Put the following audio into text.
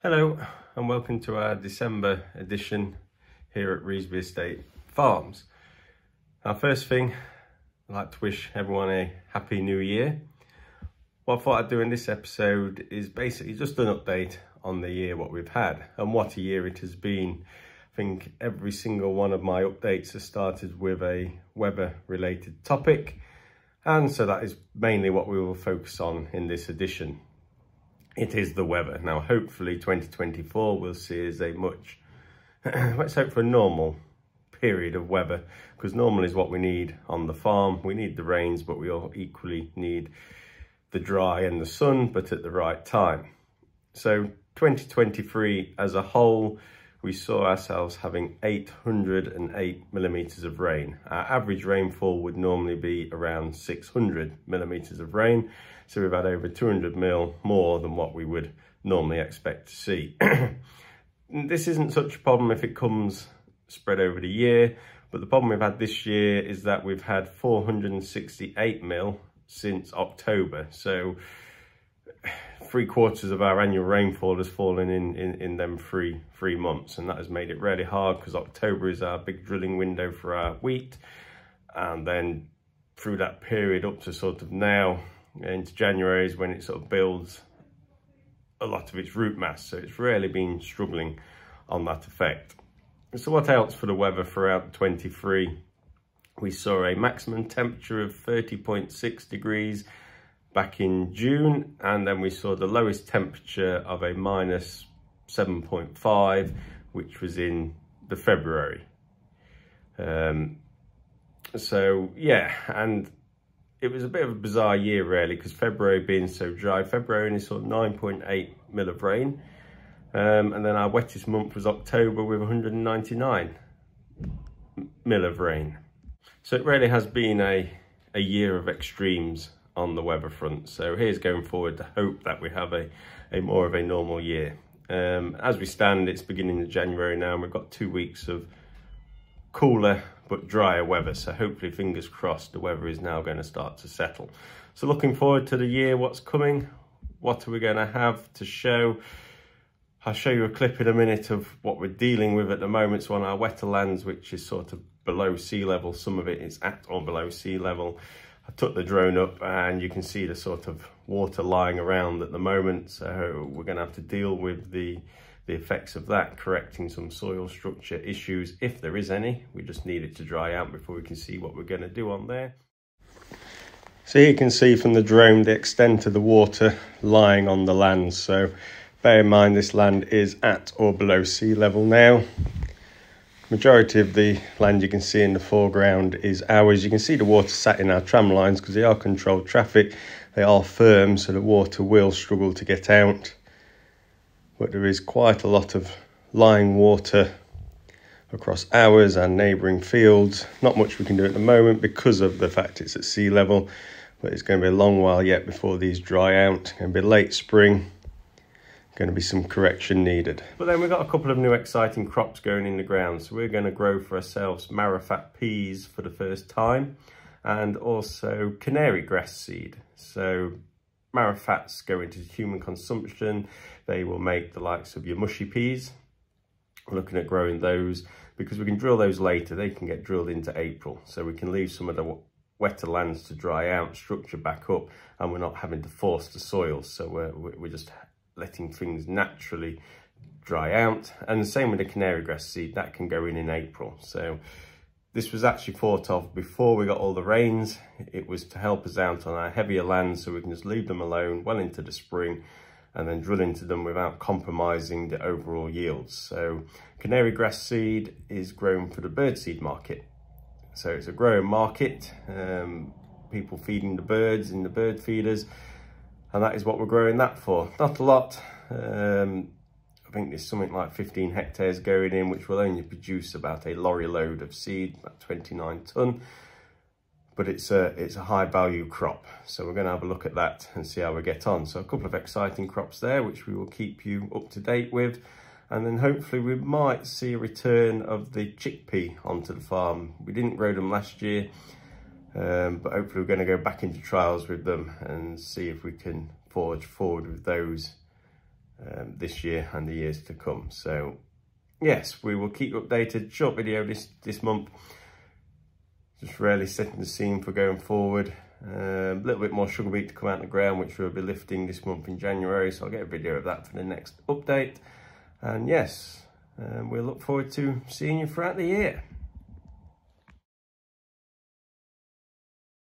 Hello and welcome to our December edition here at Revesby Estate Farms. Our first thing, I'd like to wish everyone a happy new year. What I thought I'd do in this episode is basically just an update on the year, what we've had and what a year it has been. I think every single one of my updates has started with a weather related topic, and so that is mainly what we will focus on in this edition. It is the weather. Now, hopefully 2024 will see as a much, let's hope for a normal period of weather, because normal is what we need on the farm. We need the rains, but we all equally need the dry and the sun, but at the right time. So 2023 as a whole, we saw ourselves having 808 millimeters of rain. Our average rainfall would normally be around 600 millimeters of rain. So we've had over 200 mil more than what we would normally expect to see. This isn't such a problem if it comes spread over the year, but the problem we've had this year is that we've had 468 mil since October. So 3/4 of our annual rainfall has fallen in them three months, and that has made it really hard because October is our big drilling window for our wheat, and then through that period up to sort of now into January is when it sort of builds a lot of its root mass. So it's really been struggling on that effect. So what else for the weather throughout 23? We saw a maximum temperature of 30.6 degrees back in June, and then we saw the lowest temperature of a minus 7.5, which was in the February. So yeah, and it was a bit of a bizarre year really, because February being so dry, February only saw 9.8 mil of rain, and then our wettest month was October with 199 mil of rain. So it really has been a year of extremes on the weather front. So here's going forward to hope that we have a more of a normal year. As we stand, it's beginning of January now, and we've got 2 weeks of cooler but drier weather. So hopefully, fingers crossed, the weather is now going to start to settle. So looking forward to the year, what's coming, what are we going to have to show? I'll show you a clip in a minute of what we're dealing with at the moment. So on our wetter lands, which is sort of below sea level, some of it is at or below sea level. I took the drone up and you can see the sort of water lying around at the moment. So we're going to have to deal with the effects of that, correcting some soil structure issues, if there is any. We just need it to dry out before we can see what we're going to do on there. So here you can see from the drone the extent of the water lying on the land. So bear in mind this land is at or below sea level now. Majority of the land you can see in the foreground is ours. You can see the water sat in our tram lines because they are controlled traffic. They are firm, so the water will struggle to get out. But there is quite a lot of lying water across ours and neighbouring fields. Not much we can do at the moment because of the fact it's at sea level, but it's going to be a long while yet before these dry out. It's going to be late spring. Going to be some correction needed. But then we've got a couple of new exciting crops going in the ground. So we're going to grow for ourselves marrowfat peas for the first time, and also canary grass seed. So marrowfats go into human consumption. They will make the likes of your mushy peas. We're looking at growing those because we can drill those later. They can get drilled into April. So we can leave some of the wetter lands to dry out, structure back up, and we're not having to force the soil. So we're just letting things naturally dry out. And the same with the canary grass seed, that can go in April. So this was actually thought of before we got all the rains. It was to help us out on our heavier lands, so we can just leave them alone well into the spring and then drill into them without compromising the overall yields. So canary grass seed is grown for the birdseed market. So it's a growing market, people feeding the birds in the bird feeders, and that is what we're growing that for. Not a lot. I think there's something like 15 hectares going in, which will only produce about a lorry load of seed, about 29 tonne. But it's a high value crop. So we're going to have a look at that and see how we get on. So a couple of exciting crops there, which we will keep you up to date with. And then hopefully we might see a return of the chickpea onto the farm. We didn't grow them last year, but hopefully we're going to go back into trials with them and see if we can forge forward with those this year and the years to come. So yes, we will keep you updated. Short video this month, just really setting the scene for going forward. A little bit more sugar beet to come out of the ground, which we'll be lifting this month in January, so I'll get a video of that for the next update. And yes, we'll look forward to seeing you throughout the year.